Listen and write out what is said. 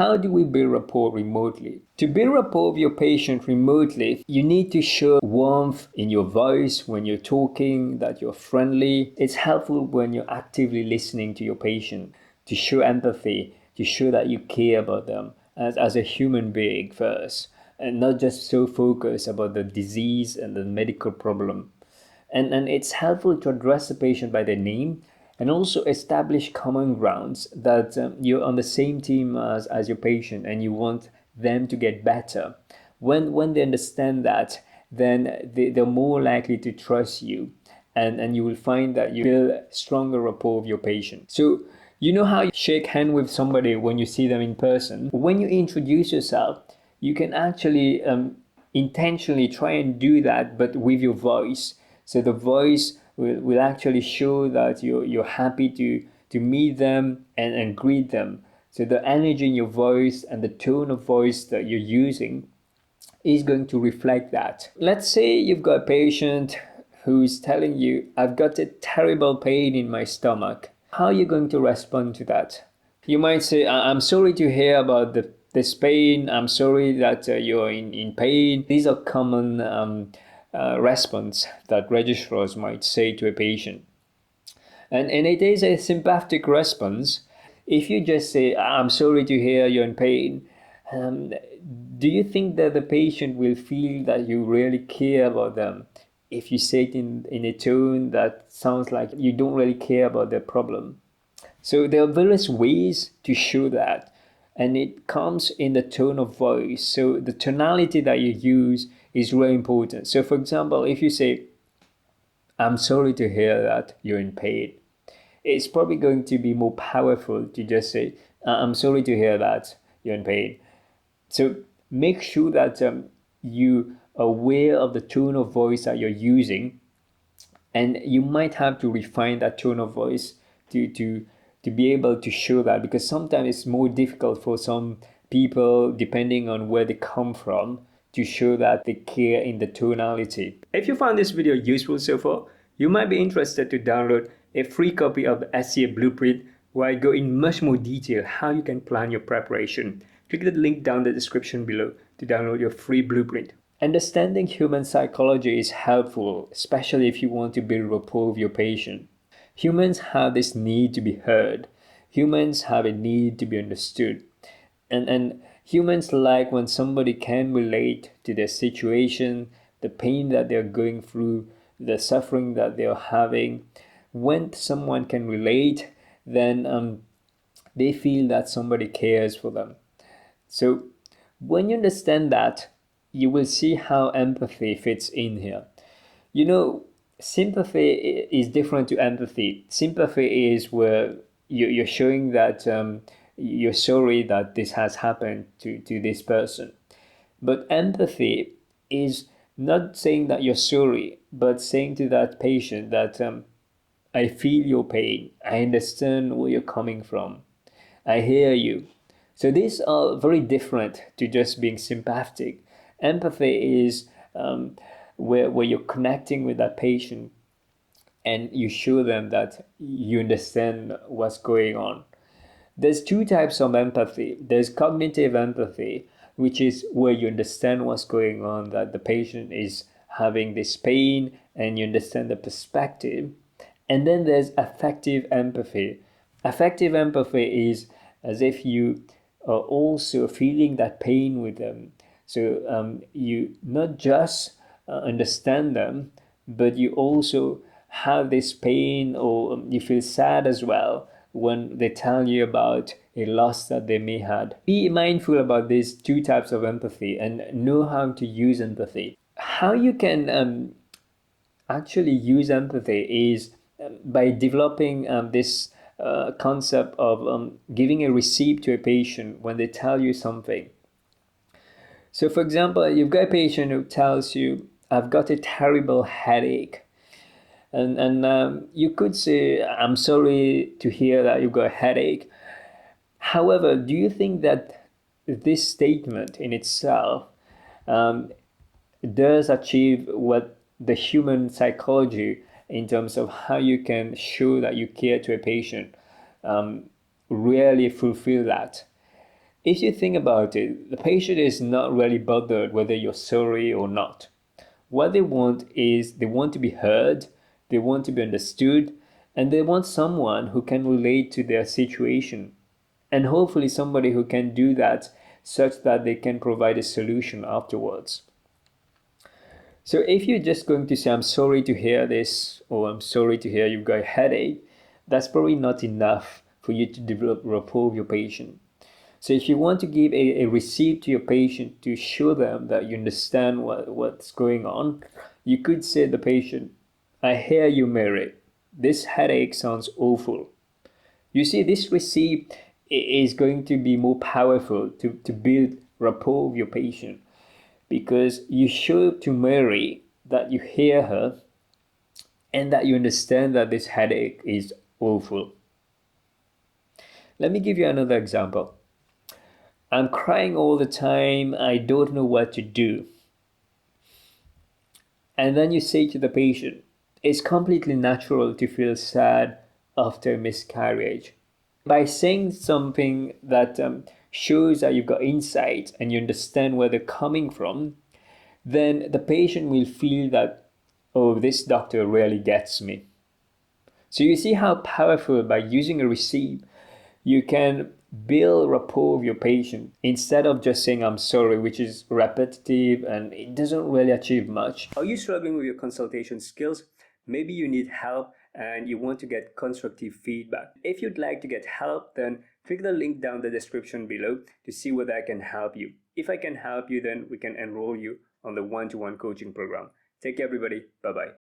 How do we build rapport remotely? To build rapport with your patient remotely, you need to show warmth in your voice when you're talking, that you're friendly. It's helpful when you're actively listening to your patient, to show empathy, to show that you care about them as a human being first, and not just so focused about the disease and the medical problem. And it's helpful to address the patient by their name and also establish common grounds that you're on the same team as your patient and you want them to get better. When they understand that, then they're more likely to trust you, and you will find that you build stronger rapport with your patient. So you know how you shake hand with somebody when you see them in person? When you introduce yourself, you can actually intentionally try and do that, but with your voice. So the voice will actually show that you're happy to meet them and greet them. So the energy in your voice and the tone of voice that you're using is going to reflect that. Let's say you've got a patient who's telling you, I've got a terrible pain in my stomach. How are you going to respond to that? You might say, I'm sorry to hear about this pain. I'm sorry that you're in pain. These are common response that registrars might say to a patient. And it is a sympathetic response. If you just say, I'm sorry to hear you're in pain, do you think that the patient will feel that you really care about them if you say it in a tone that sounds like you don't really care about their problem? So there are various ways to show that, and it comes in the tone of voice. So the tonality that you use is really important. So for example, if you say, I'm sorry to hear that you're in pain, it's probably going to be more powerful to just say, I'm sorry to hear that you're in pain. So make sure that you are aware of the tone of voice that you're using, and you might have to refine that tone of voice to be able to show that, because sometimes it's more difficult for some people, depending on where they come from, to show that they care in the tonality. If you found this video useful so far, you might be interested to download a free copy of the SCA Blueprint, where I go in much more detail how you can plan your preparation. Click the link down the description below to download your free blueprint. Understanding human psychology is helpful, especially if you want to build rapport with your patient. Humans have this need to be heard. Humans have a need to be understood. And humans like when somebody can relate to their situation, the pain that they're going through, the suffering that they're having. When someone can relate, then they feel that somebody cares for them. So when you understand that, you will see how empathy fits in here. You know, sympathy is different to empathy. Sympathy is where you're showing that you're sorry that this has happened to this person. But empathy is not saying that you're sorry, but saying to that patient that I feel your pain. I understand where you're coming from. I hear you. So these are very different to just being sympathetic. Empathy is where you're connecting with that patient and you show them that you understand what's going on. There's two types of empathy. There's cognitive empathy, which is where you understand what's going on, that the patient is having this pain and you understand the perspective. And then there's affective empathy. Affective empathy is as if you are also feeling that pain with them. So you not just understand them, but you also have this pain, or you feel sad as well when they tell you about a loss that they may had. Be mindful about these two types of empathy and know how to use empathy. How you can actually use empathy is by developing this concept of giving a receipt to a patient when they tell you something. So for example, you've got a patient who tells you, I've got a terrible headache. And you could say, I'm sorry to hear that you've got a headache. However, do you think that this statement in itself does achieve what the human psychology in terms of how you can show that you care to a patient really fulfill that? If you think about it, the patient is not really bothered whether you're sorry or not. What they want is they want to be heard, they want to be understood, and they want someone who can relate to their situation. And hopefully somebody who can do that such that they can provide a solution afterwards. So if you're just going to say, I'm sorry to hear this, or I'm sorry to hear you've got a headache, that's probably not enough for you to develop rapport with your patient. So if you want to give a receipt to your patient to show them that you understand what's going on, you could say to the patient, I hear you, Mary. This headache sounds awful. You see, this receipt is going to be more powerful to build rapport with your patient, because you show to Mary that you hear her and that you understand that this headache is awful. Let me give you another example. I'm crying all the time. I don't know what to do. And then you say to the patient, it's completely natural to feel sad after miscarriage. By saying something that shows that you've got insight and you understand where they're coming from, then the patient will feel that, oh, this doctor really gets me. So you see how powerful, by using a receipt, you can build rapport with your patient instead of just saying I'm sorry, which is repetitive and it doesn't really achieve much. Are you struggling with your consultation skills? Maybe you need help and you want to get constructive feedback. If you'd like to get help, then click the link down the description below to see whether I can help you. If I can help you, then we can enroll you on the one-to-one coaching program. Take care, everybody. Bye-bye.